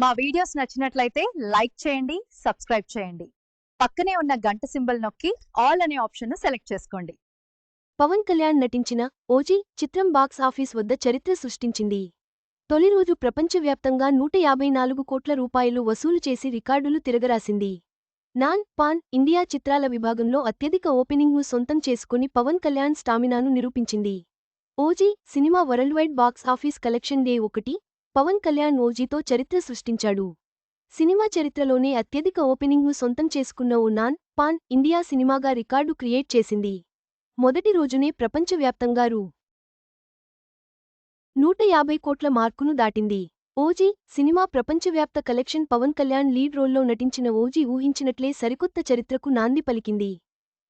మా వీడియోస్ నచ్చినట్లయితే లైక్ చేయండి, సబ్స్క్రైబ్ చేయండి. పక్కనే ఉన్న గంట సింబల్ నొక్కి ఆల్ అనే ఆప్షన్ను సెలెక్ట్ చేసుకోండి. పవన్ కళ్యాణ్ నటించిన ఓజీ చిత్రం బాక్స్ ఆఫీస్ వద్ద చరిత్ర సృష్టించింది. తొలి రోజు ప్రపంచవ్యాప్తంగా 154 కోట్ల రూపాయలు వసూలు చేసి రికార్డులు తిరగరాసింది. నాన్ పాన్ ఇండియా చిత్రాల విభాగంలో అత్యధిక ఓపెనింగ్ను సొంతం చేసుకుని పవన్ కళ్యాణ్ స్టామినాను నిరూపించింది. OG cinema worldwide box office collection day 1 Pawan Kalyan ఓజీతో చరిత్ర సృష్టించాడు. సినిమా చరిత్రలోనే అత్యధిక ఓపెనింగ్ను సొంతం చేసుకున్న ఓ నాన్ పాన్ ఇండియా సినిమాగా రికార్డు క్రియేట్ చేసింది. మొదటి రోజునే ప్రపంచవ్యాప్తంగా రూ. 150 కోట్ల మార్కును దాటింది. ఓజీ సినిమా ప్రపంచవ్యాప్త కలెక్షన్ పవన్ కళ్యాణ్ లీడ్ రోల్లో నటించిన ఓజీ ఊహించినట్లే సరికొత్త చరిత్రకు నాంది పలికింది.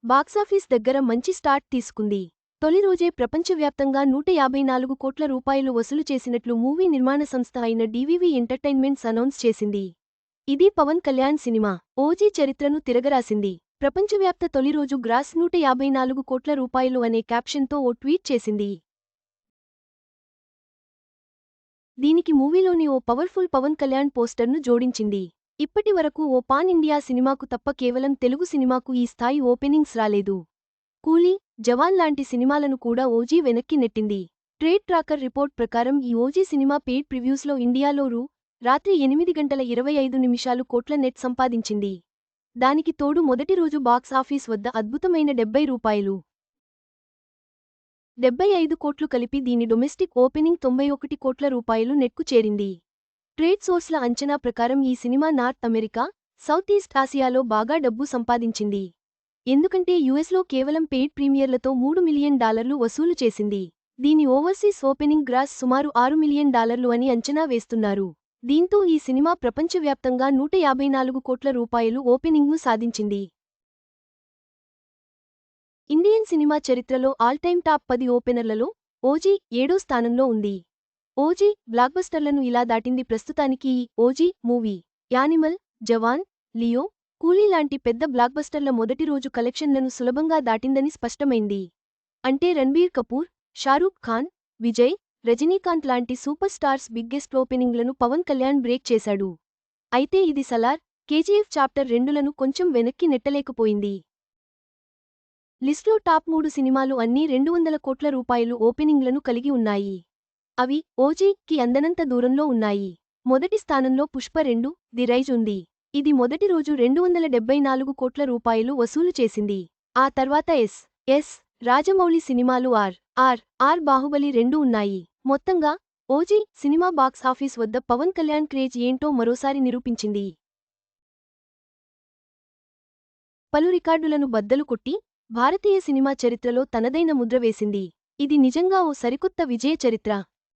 బాక్సాఫీస్ దగ్గర మంచి స్టార్ట్ తీసుకుంది. తొలి రోజే ప్రపంచవ్యాప్తంగా 154 కోట్ల రూపాయలు వసూలు చేసినట్లు మూవీ నిర్మాణ సంస్థ అయిన డీవీవీ ఎంటర్టైన్మెంట్స్ అనౌన్స్ చేసింది. ఇది పవన్ కళ్యాణ్ సినిమా ఓజీ చరిత్రను తిరగరాసింది. ప్రపంచవ్యాప్త తొలి రోజు గ్రాస్ 154 కోట్ల రూపాయలు అనే క్యాప్షన్తో ఓ ట్వీట్ చేసింది. దీనికి మూవీలోని ఓ పవర్ఫుల్ పవన్ కళ్యాణ్ పోస్టర్ను జోడించింది. ఇప్పటి వరకు ఓ పాన్ ఇండియా సినిమాకు తప్ప కేవలం తెలుగు సినిమాకు ఈ స్థాయి ఓపెనింగ్స్ రాలేదు. కూలీ, జవాన్ లాంటి సినిమాలను కూడా ఓజీ వెనక్కి నెట్టింది. ట్రేడ్ ట్రాకర్ రిపోర్ట్ ప్రకారం ఈ ఓజీ సినిమా పెయిడ్ ప్రివ్యూస్లో ఇండియాలో రాత్రి 8:25 కోట్ల నెట్ సంపాదించింది. దానికి తోడు మొదటి రోజు బాక్స్ ఆఫీస్ వద్ద అద్భుతమైన రూ. 75 కోట్లు కలిపి దీని డొమెస్టిక్ ఓపెనింగ్ 91 కోట్ల రూపాయలు నెట్కు చేరింది. ట్రేడ్ సోర్స్ల అంచనా ప్రకారం ఈ cinema north America, south east ఆసియాలో బాగా డబ్బు సంపాదించింది. ఎందుకంటే యుఎస్లో కేవలం పెయిడ్ ప్రీమియర్లతో $3 మిలియన్ వసూలు చేసింది. దీని ఓవర్సీస్ ఓపెనింగ్ గ్రాస్ సుమారు $6 మిలియన్ అని అంచనా వేస్తున్నారు. దీంతో ఈ సినిమా ప్రపంచవ్యాప్తంగా 154 కోట్ల రూపాయలు ఓపెనింగ్ను సాధించింది. ఇండియన్ సినిమా చరిత్రలో ఆల్ టైమ్ టాప్ 10 ఓపెనర్లలో ఓజీ 7వ స్థానంలో ఉంది. ఓజీ బ్లాక్బస్టర్లను ఇలా దాటింది. ప్రస్తుతానికి ఈ ఓజీ మూవీ యానిమల్, జవాన్, లియో, కూలీ లాంటి పెద్ద బ్లాక్బస్టర్ల మొదటి రోజు కలెక్షన్లను సులభంగా దాటిందని స్పష్టమైంది. అంటే రణ్బీర్ కపూర్, షారూక్ ఖాన్, విజయ్, రజనీకాంత్ లాంటి సూపర్ స్టార్స్ బిగ్గెస్ట్ ఓపెనింగ్లను పవన్ కళ్యాణ్ బ్రేక్ చేశాడు. అయితే ఇది సలార్, కేజీఎఫ్ చాప్టర్ 2లను కొంచెం వెనక్కి నెట్టలేకపోయింది. లిస్ట్లో టాప్ 3 సినిమాలు అన్నీ 200 కోట్ల రూపాయలు ఓపెనింగ్లను కలిగి ఉన్నాయి. అవి ఓజీ కి అందనంత దూరంలో ఉన్నాయి. మొదటి స్థానంలో పుష్ప 2 ది రైజ్ ఉంది. ఇది మొదటి రోజు 274 కోట్ల రూపాయలు వసూలు చేసింది. ఆ తర్వాత ఎస్ రాజమౌళి సినిమాలు ఆర్ బాహుబలి 2 ఉన్నాయి. మొత్తంగా ఓజీ సినిమా బాక్స్ ఆఫీస్ వద్ద పవన్ కళ్యాణ్ క్రేజ్ ఏంటో మరోసారి నిరూపించింది. పలు రికార్డులను బద్దలు కొట్టి భారతీయ సినిమా చరిత్రలో తనదైన ముద్ర వేసింది. ఇది నిజంగా ఓ సరికొత్త విజయ చరిత్ర.